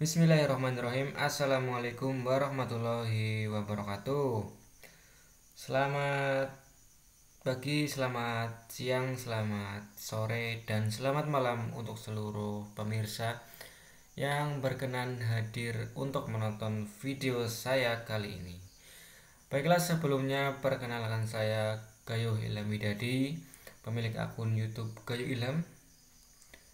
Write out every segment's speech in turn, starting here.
Bismillahirrahmanirrahim. Assalamualaikum warahmatullahi wabarakatuh. Selamat pagi, selamat siang, selamat sore, dan selamat malam untuk seluruh pemirsa yang berkenan hadir untuk menonton video saya kali ini. Baiklah, sebelumnya perkenalkan saya Gayuh Ilham Widadi, pemilik akun YouTube Gayuh Ilham.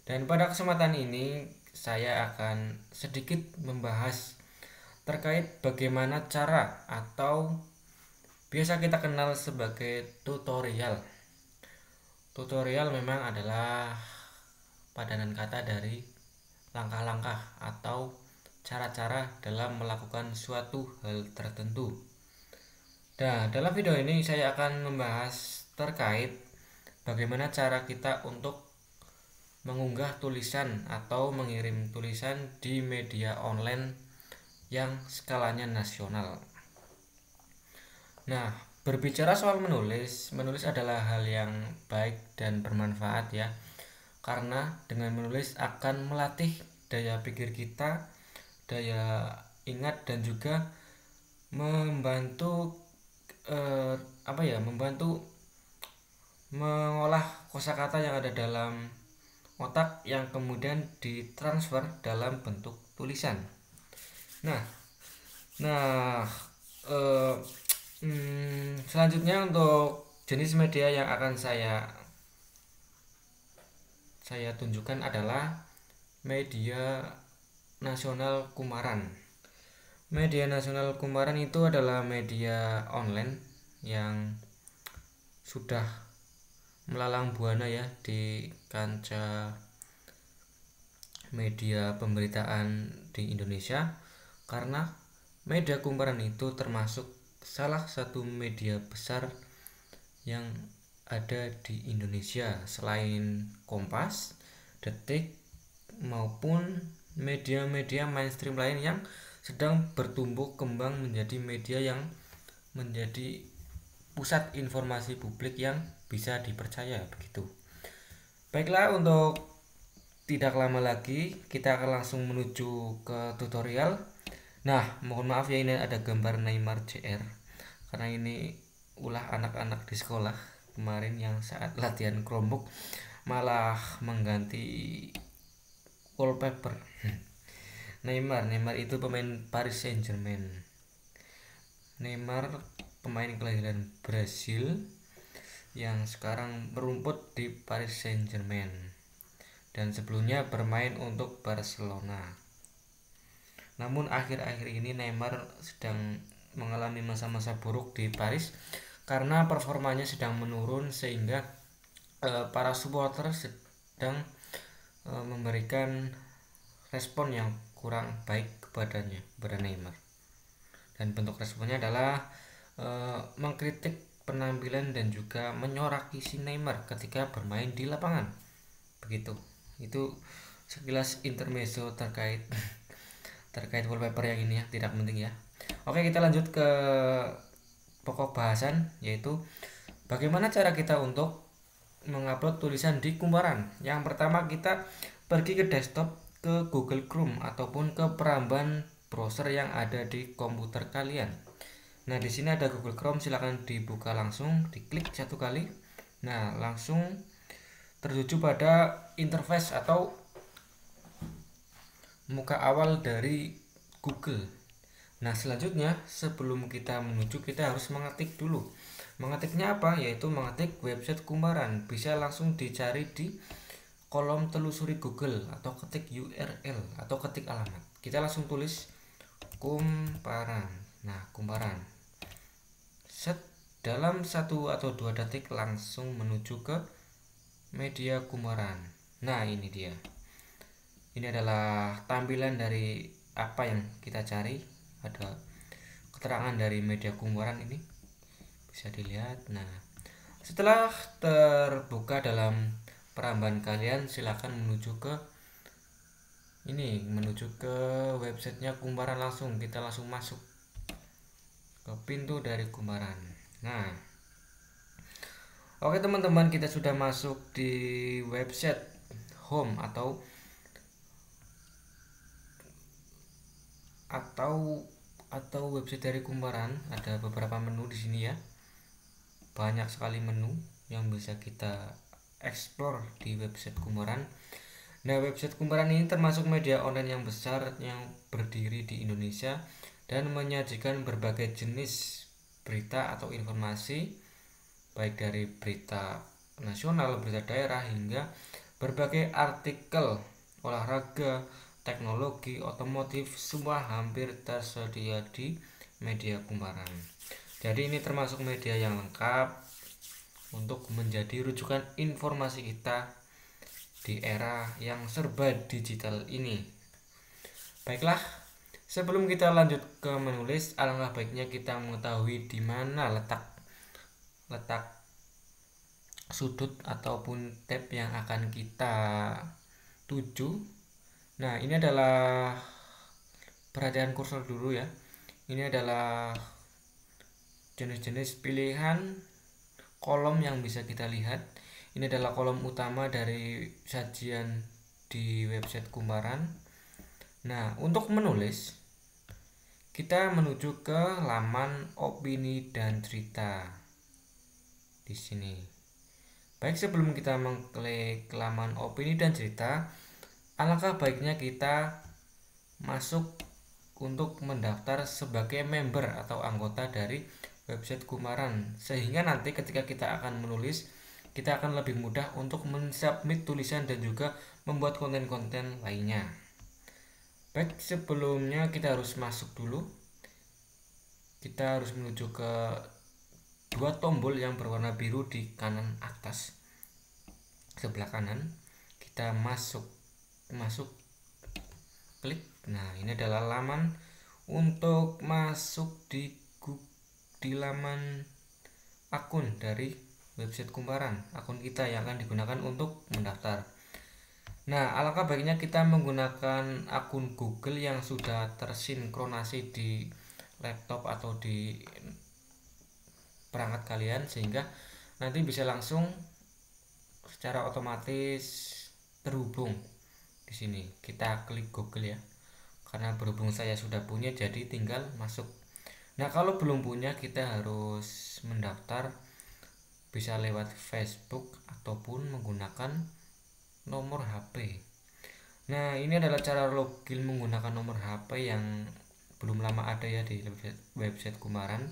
Dan pada kesempatan ini saya akan sedikit membahas terkait bagaimana cara atau biasa kita kenal sebagai tutorial. Tutorial memang adalah padanan kata dari langkah-langkah atau cara-cara dalam melakukan suatu hal tertentu. Nah, dalam video ini saya akan membahas terkait bagaimana cara kita untuk mengunggah tulisan atau mengirim tulisan di media online yang skalanya nasional. Nah, berbicara soal menulis adalah hal yang baik dan bermanfaat ya. Karena dengan menulis akan melatih daya pikir kita, daya ingat, dan juga membantu membantu mengolah kosakata yang ada dalam otak yang kemudian ditransfer dalam bentuk tulisan. Nah, nah, eh, selanjutnya untuk jenis media yang akan saya tunjukkan adalah media nasional kumaran. Media nasional kumaran itu adalah media online yang sudah melalang buana ya di kancah media pemberitaan di Indonesia, karena media kumparan itu termasuk salah satu media besar yang ada di Indonesia selain Kompas, Detik, maupun media-media mainstream lain yang sedang bertumbuh kembang menjadi media yang menjadi pusat informasi publik yang bisa dipercaya begitu. Baiklah, untuk tidak lama lagi kita akan langsung menuju ke tutorial. Nah, mohon maaf ya, ini ada gambar Neymar CR karena ini ulah anak-anak di sekolah kemarin yang saat latihan kelompok malah mengganti wallpaper. Neymar itu pemain Paris Saint-Germain. Neymar pemain kelahiran Brasil yang sekarang berumput di Paris Saint-Germain dan sebelumnya bermain untuk Barcelona. Namun akhir-akhir ini Neymar sedang mengalami masa-masa buruk di Paris karena performanya sedang menurun, sehingga para supporter sedang memberikan respon yang kurang baik kepada Neymar. Dan bentuk responnya adalah mengkritik penampilan dan juga menyoraki si Neymar ketika bermain di lapangan. Begitu. Itu sekilas intermezzo terkait wallpaper yang ini ya, tidak penting ya. Oke, kita lanjut ke pokok bahasan, yaitu bagaimana cara kita untuk mengupload tulisan di kumparan. Yang pertama, kita pergi ke desktop, ke Google Chrome ataupun ke peramban browser yang ada di komputer kalian. Nah, di sini ada Google Chrome, silahkan dibuka langsung, diklik satu kali. Nah, langsung tertuju pada interface atau muka awal dari Google. Nah, selanjutnya sebelum kita menuju, kita harus mengetik dulu. Mengetiknya apa? Yaitu mengetik website kumparan. Bisa langsung dicari di kolom telusuri Google atau ketik URL atau ketik alamat. Kita langsung tulis kumparan. Nah, kumparan. Set, dalam 1 atau 2 detik langsung menuju ke media kumparan. Nah, ini dia. Ini adalah tampilan dari apa yang kita cari. Ada keterangan dari media kumparan ini. Bisa dilihat. Nah, setelah terbuka dalam peramban kalian, silahkan menuju ke websitenya kumparan. Langsung kita langsung masuk ke pintu dari kumparan. Nah, oke teman-teman, kita sudah masuk di website home atau atau website dari Kumparan. Ada beberapa menu di sini ya, banyak sekali menu yang bisa kita explore di website Kumparan. Nah, website Kumparan ini termasuk media online yang besar yang berdiri di Indonesia dan menyajikan berbagai jenis berita atau informasi, baik dari berita nasional, berita daerah, hingga berbagai artikel olahraga, teknologi, otomotif, semua hampir tersedia di media Kumparan. Jadi ini termasuk media yang lengkap untuk menjadi rujukan informasi kita di era yang serba digital ini. Baiklah, sebelum kita lanjut ke menulis, alangkah baiknya kita mengetahui di mana letak sudut ataupun tab yang akan kita tuju. Nah, ini adalah perhatian kursor dulu ya. Ini adalah jenis-jenis pilihan kolom yang bisa kita lihat. Ini adalah kolom utama dari sajian di website Kumparan. Nah, untuk menulis kita menuju ke laman opini dan cerita di sini. Baik, sebelum kita mengklik laman opini dan cerita, alangkah baiknya kita masuk untuk mendaftar sebagai member atau anggota dari website Kumparan, sehingga nanti ketika kita akan menulis, kita akan lebih mudah untuk mensubmit tulisan dan juga membuat konten-konten lainnya. Baik, sebelumnya kita harus masuk dulu. Kita harus menuju ke dua tombol yang berwarna biru di kanan atas sebelah kanan. Kita masuk klik. Nah, ini adalah laman untuk masuk di laman akun dari website Kumparan, akun kita yang akan digunakan untuk mendaftar. Nah, alangkah baiknya kita menggunakan akun Google yang sudah tersinkronasi di laptop atau di perangkat kalian, sehingga nanti bisa langsung secara otomatis terhubung. Di sini kita klik Google ya, karena berhubung saya sudah punya, jadi tinggal masuk. Nah, kalau belum punya, kita harus mendaftar, bisa lewat Facebook ataupun menggunakan nomor HP. Nah, ini adalah cara login menggunakan nomor HP yang belum lama ada ya di website Kumparan.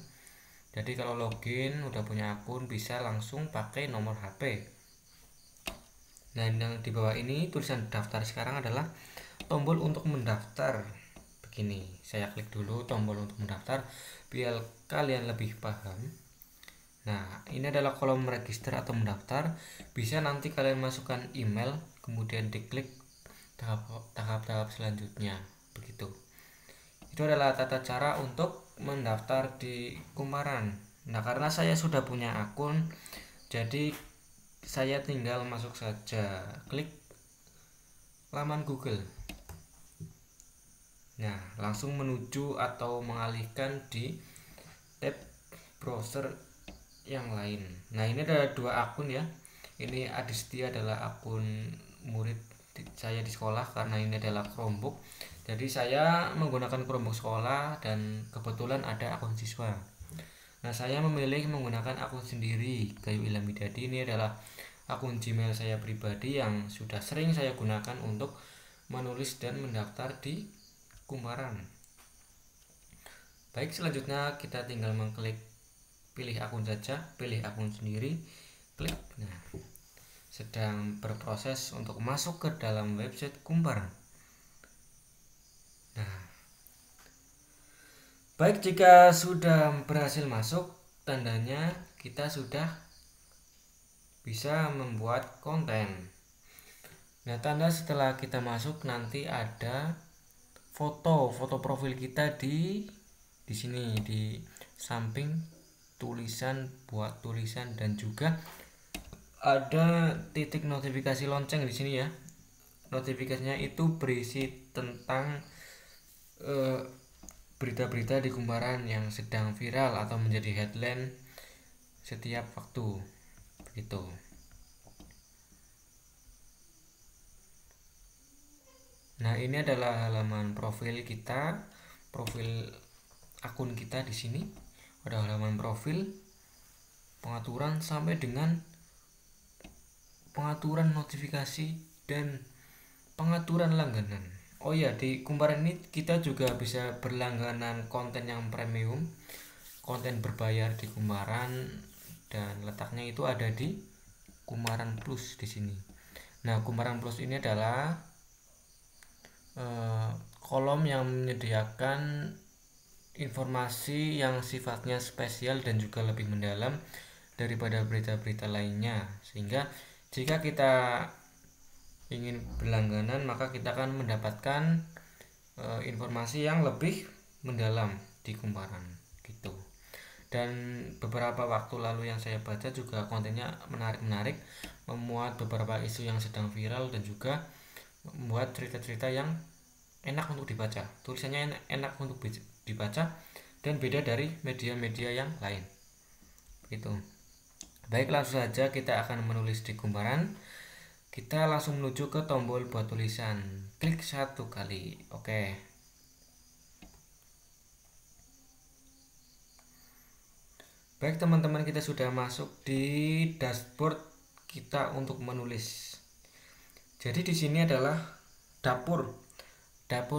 Jadi kalau login udah punya akun, bisa langsung pakai nomor HP. Nah, yang di bawah ini tulisan daftar sekarang adalah tombol untuk mendaftar. Begini, saya klik dulu tombol untuk mendaftar biar kalian lebih paham. Nah, ini adalah kolom register atau mendaftar. Bisa nanti kalian masukkan email, kemudian diklik tahap-tahap selanjutnya. Begitu. Itu adalah tata cara untuk mendaftar di Kumparan. Nah, karena saya sudah punya akun, jadi saya tinggal masuk saja, klik laman Google. Nah, langsung menuju atau mengalihkan di tab browser yang lain. Nah, ini ada dua akun ya. Ini Adistia adalah akun murid saya di sekolah, karena ini adalah Chromebook. Jadi saya menggunakan Chromebook sekolah dan kebetulan ada akun siswa. Nah, saya memilih menggunakan akun sendiri, Gayu Ilham Widadi. Ini adalah akun Gmail saya pribadi yang sudah sering saya gunakan untuk menulis dan mendaftar di Kumparan. Baik, selanjutnya kita tinggal mengklik pilih akun saja, pilih akun sendiri, klik. Nah, sedang berproses untuk masuk ke dalam website Kumparan. Nah, baik, jika sudah berhasil masuk, tandanya kita sudah bisa membuat konten. Nah, tanda setelah kita masuk nanti ada foto profil kita di sini di samping tulisan, buat tulisan, dan juga ada titik notifikasi lonceng di sini ya. Notifikasinya itu berisi tentang berita-berita di Kumparan yang sedang viral atau menjadi headline setiap waktu. Begitu. Nah, ini adalah halaman profil kita. profil akun kita di sini. Ada halaman profil, pengaturan sampai dengan pengaturan notifikasi dan pengaturan langganan. Oh ya, di Kumparan ini kita juga bisa berlangganan konten yang premium, konten berbayar di Kumparan, dan letaknya itu ada di Kumparan Plus di sini. Nah, Kumparan Plus ini adalah kolom yang menyediakan informasi yang sifatnya spesial dan juga lebih mendalam daripada berita-berita lainnya, sehingga jika kita ingin berlangganan maka kita akan mendapatkan informasi yang lebih mendalam di Kumparan gitu. Dan beberapa waktu lalu yang saya baca juga kontennya menarik-menarik, memuat beberapa isu yang sedang viral dan juga membuat cerita-cerita yang enak untuk dibaca, tulisannya enak untuk dibaca dan beda dari media-media yang lain gitu. Baik, langsung saja kita akan menulis di Kumparan. Kita langsung menuju ke tombol buat tulisan, klik 1 kali. Oke. Baik teman-teman, kita sudah masuk di dashboard kita untuk menulis. Jadi di sini adalah dapur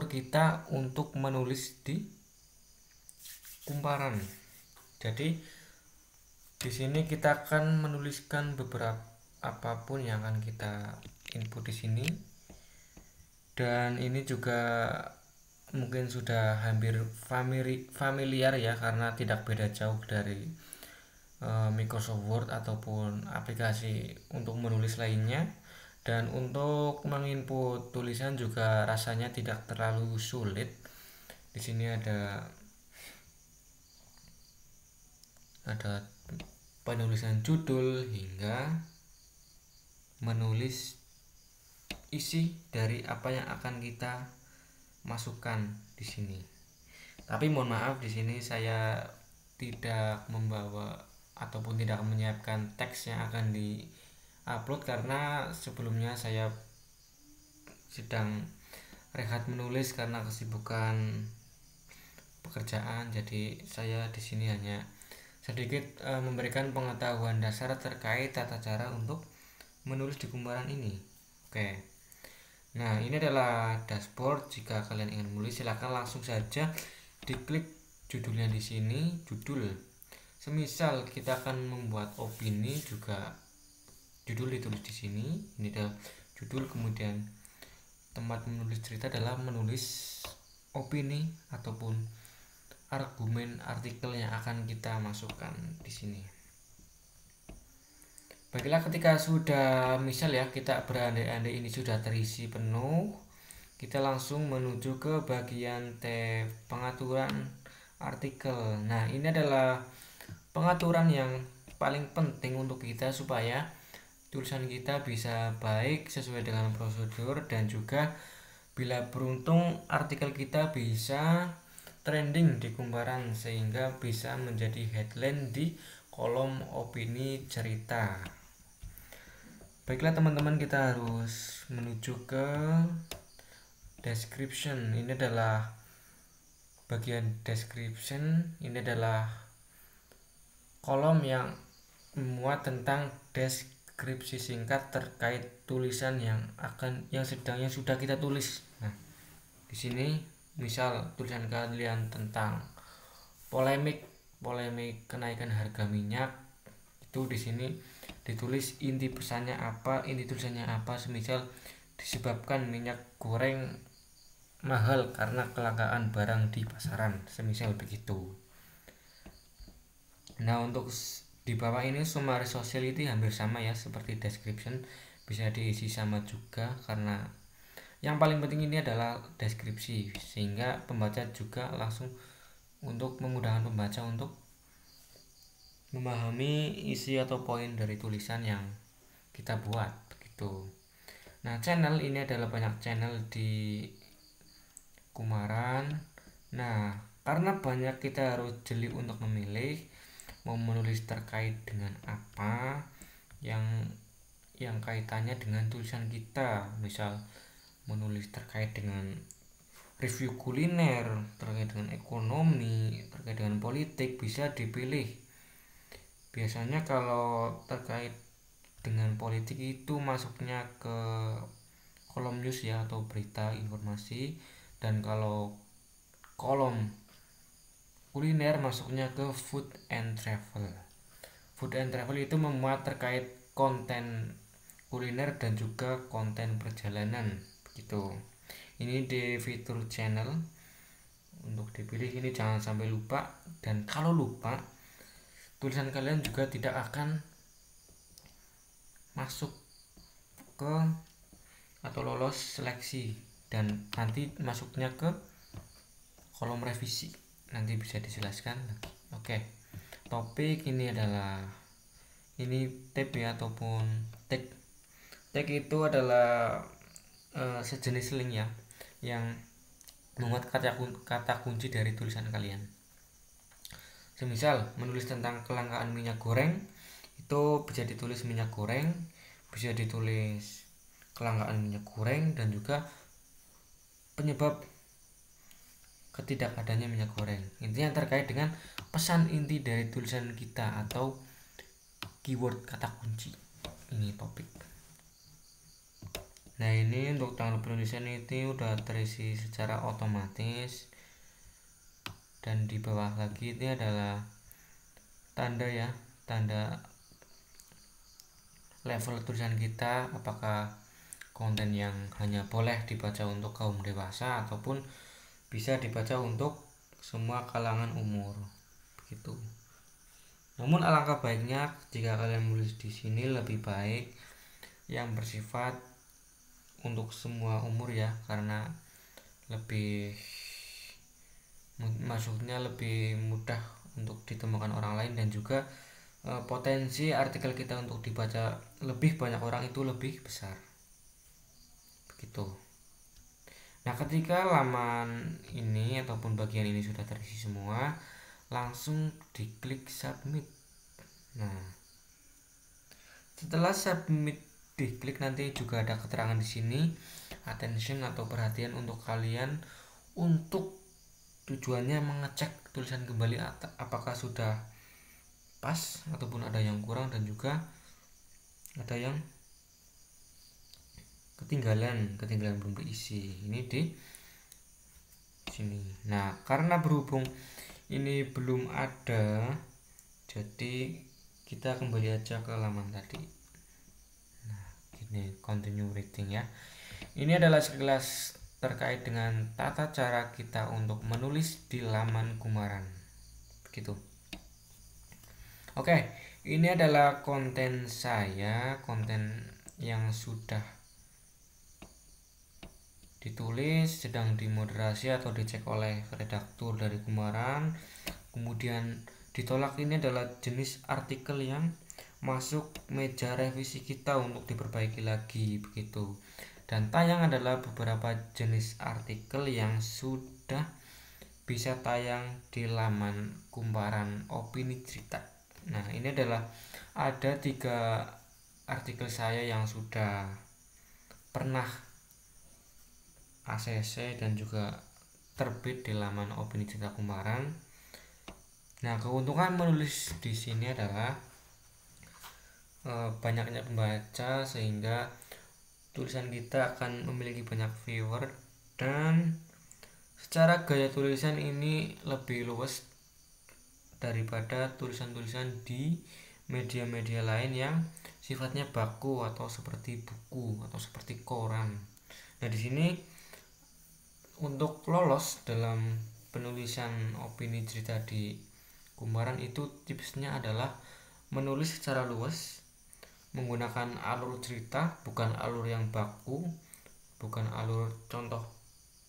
kita untuk menulis di Kumparan. Jadi di sini kita akan menuliskan beberapa apapun yang akan kita input di sini. Dan ini juga mungkin sudah hampir familiar ya, karena tidak beda jauh dari Microsoft Word ataupun aplikasi untuk menulis lainnya. Dan untuk menginput tulisan juga rasanya tidak terlalu sulit. Di sini ada penulisan judul hingga menulis isi dari apa yang akan kita masukkan di sini. Tapi mohon maaf, di sini saya tidak membawa ataupun tidak menyiapkan teks yang akan di-upload karena sebelumnya saya sedang rehat menulis karena kesibukan pekerjaan. Jadi saya di sini hanya sedikit memberikan pengetahuan dasar terkait tata cara untuk menulis di Kumparan ini. Oke. Nah, ini adalah dashboard. Jika kalian ingin menulis, silahkan langsung saja diklik judulnya di sini, judul. Semisal kita akan membuat opini, juga judul ditulis di sini. Ini adalah judul, kemudian tempat menulis cerita adalah menulis opini ataupun argumen artikel yang akan kita masukkan di sini. Baiklah, ketika sudah misal ya kita berandai-andai ini sudah terisi penuh, kita langsung menuju ke bagian tab pengaturan artikel. Nah, ini adalah pengaturan yang paling penting untuk kita supaya tulisan kita bisa baik sesuai dengan prosedur, dan juga bila beruntung artikel kita bisa trending di Kumparan sehingga bisa menjadi headline di kolom opini cerita. Baiklah teman-teman, kita harus menuju ke description. Ini adalah bagian description. Ini adalah kolom yang memuat tentang deskripsi singkat terkait tulisan yang sudah kita tulis. Nah, di sini misal tulisan kalian tentang polemik kenaikan harga minyak, itu di sini ditulis inti pesannya apa, inti tulisannya apa, semisal disebabkan minyak goreng mahal karena kelangkaan barang di pasaran, semisal begitu. Nah, untuk di bawah ini summary sociality hampir sama ya seperti description, bisa diisi sama juga, karena yang paling penting ini adalah deskripsi, sehingga pembaca juga langsung untuk memudahkan pembaca untuk memahami isi atau poin dari tulisan yang kita buat begitu. Nah, channel ini adalah banyak channel di Kumparan. Nah, karena banyak, kita harus jeli untuk memilih mau menulis terkait dengan apa yang kaitannya dengan tulisan kita. Misal menulis terkait dengan review kuliner, terkait dengan ekonomi, terkait dengan politik, bisa dipilih. Biasanya kalau terkait dengan politik itu masuknya ke kolom news ya, atau berita informasi, dan kalau kolom kuliner masuknya ke food and travel. Food and travel itu memuat terkait konten kuliner dan juga konten perjalanan begitu. Ini di fitur channel untuk dipilih, ini jangan sampai lupa, dan kalau lupa tulisan kalian juga tidak akan masuk ke atau lolos seleksi, dan nanti masuknya ke kolom revisi, nanti bisa dijelaskan lagi. Oke, topik ini adalah ini tab ya, ataupun tag. Tag itu adalah sejenis link ya, yang memuat kata kunci dari tulisan kalian. Semisal menulis tentang kelangkaan minyak goreng, itu bisa ditulis minyak goreng, bisa ditulis kelangkaan minyak goreng, dan juga penyebab ketidakadanya minyak goreng. Intinya terkait dengan pesan inti dari tulisan kita atau keyword kata kunci. Ini topik. Nah, ini untuk tanggal penulisan itu udah terisi secara otomatis, dan di bawah lagi ini adalah tanda ya, tanda level tulisan kita, apakah konten yang hanya boleh dibaca untuk kaum dewasa ataupun bisa dibaca untuk semua kalangan umur begitu. Namun alangkah baiknya jika kalian menulis di sini lebih baik yang bersifat untuk semua umur ya, karena lebih masuknya lebih mudah untuk ditemukan orang lain, dan juga potensi artikel kita untuk dibaca lebih banyak orang itu lebih besar begitu. Nah, ketika laman ini ataupun bagian ini sudah terisi semua, langsung diklik submit. Nah, setelah submit diklik, nanti juga ada keterangan di sini, attention atau perhatian untuk kalian, untuk tujuannya mengecek tulisan kembali apakah sudah pas ataupun ada yang kurang, dan juga ada yang ketinggalan belum diisi. Ini di sini. Nah, karena berhubung ini belum ada, jadi kita kembali aja ke laman tadi. Nah, ini continue reading ya. Ini adalah sekilas terkait dengan tata cara kita untuk menulis di laman Kumaran begitu. Oke, ini adalah konten saya, konten yang sudah ditulis, sedang dimoderasi atau dicek oleh redaktur dari Kumaran, kemudian ditolak. Ini adalah jenis artikel yang masuk meja revisi kita untuk diperbaiki lagi begitu. Dan tayang adalah beberapa jenis artikel yang sudah bisa tayang di laman Kumparan Opini Cerita. Nah, ini adalah ada 3 artikel saya yang sudah pernah ACC dan juga terbit di laman Opini Cerita Kumparan. Nah, keuntungan menulis di sini adalah banyaknya pembaca, sehingga tulisan kita akan memiliki banyak viewer, dan secara gaya tulisan ini lebih luas daripada tulisan-tulisan di media-media lain yang sifatnya baku atau seperti buku atau seperti koran. Nah, di sini untuk lolos dalam penulisan opini cerita di Kumparan itu tipsnya adalah menulis secara luas, menggunakan alur cerita, bukan alur yang baku, bukan alur contoh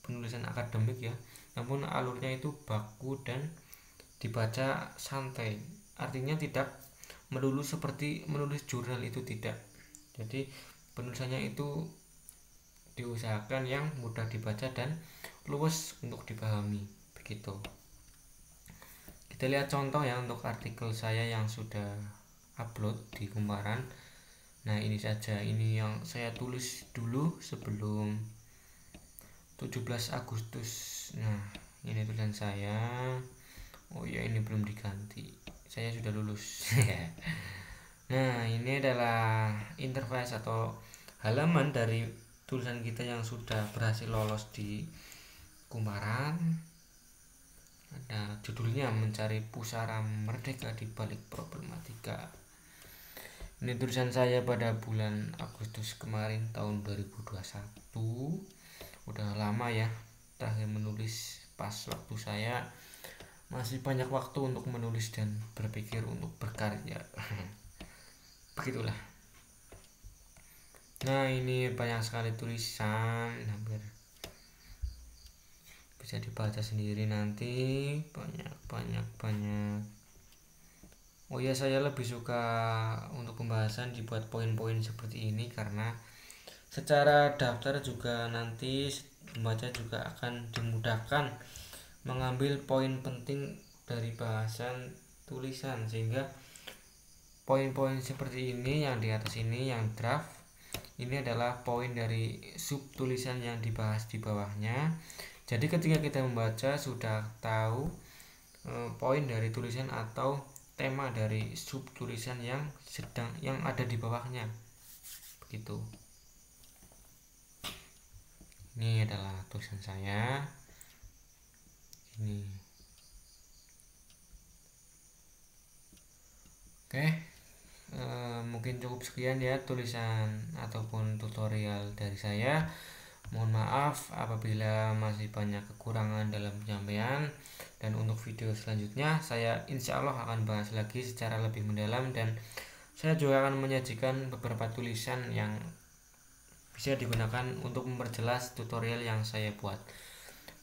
penulisan akademik ya, namun alurnya itu baku dan dibaca santai. Artinya tidak melulu seperti menulis jurnal, itu tidak. Jadi penulisannya itu diusahakan yang mudah dibaca dan luas untuk dipahami begitu. Kita lihat contoh ya untuk artikel saya yang sudah upload di Kumparan. Nah, ini saja, ini yang saya tulis dulu sebelum 17 Agustus. Nah, ini tulisan saya. Oh ya, ini belum diganti. Saya sudah lulus. Nah, ini adalah interface atau halaman dari tulisan kita yang sudah berhasil lolos di Kumparan. Ada judulnya mencari pusara merdeka di balik problematika. Ini tulisan saya pada bulan Agustus kemarin tahun 2021. Udah lama ya terakhir menulis, pas waktu saya masih banyak waktu untuk menulis dan berpikir untuk berkarya. Begitulah. Nah, ini banyak sekali tulisan, hampir bisa dibaca sendiri nanti. Banyak. Oh ya, saya lebih suka untuk pembahasan dibuat poin-poin seperti ini karena secara daftar juga nanti pembaca juga akan dimudahkan mengambil poin penting dari bahasan tulisan, sehingga poin-poin seperti ini yang di atas ini yang draft ini adalah poin dari sub tulisan yang dibahas di bawahnya. Jadi ketika kita membaca sudah tahu poin dari tulisan atau tema dari sub tulisan yang ada di bawahnya. Begitu. Ini adalah tulisan saya. Ini. Oke. Mungkin cukup sekian ya tulisan ataupun tutorial dari saya. Mohon maaf apabila masih banyak kekurangan dalam penyampaian, dan untuk video selanjutnya saya insya Allah akan bahas lagi secara lebih mendalam, dan saya juga akan menyajikan beberapa tulisan yang bisa digunakan untuk memperjelas tutorial yang saya buat.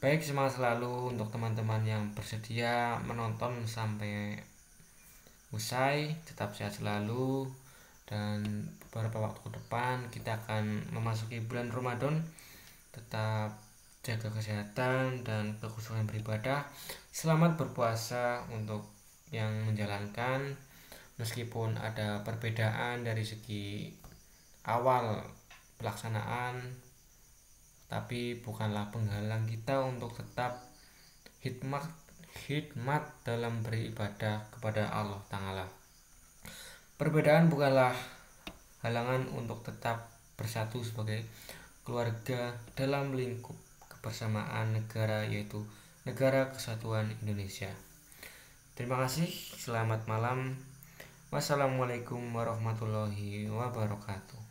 Baik, semangat selalu untuk teman-teman yang bersedia menonton sampai usai. Tetap sehat selalu, dan beberapa waktu ke depan kita akan memasuki bulan Ramadan. Tetap jaga kesehatan dan kekhusyukan beribadah. Selamat berpuasa untuk yang menjalankan, meskipun ada perbedaan dari segi awal pelaksanaan, tapi bukanlah penghalang kita untuk tetap hikmat dalam beribadah kepada Allah Ta'ala. Perbedaan bukanlah halangan untuk tetap bersatu sebagai keluarga dalam lingkup kebersamaan negara, yaitu Negara Kesatuan Indonesia. Terima kasih, selamat malam. Wassalamualaikum warahmatullahi wabarakatuh.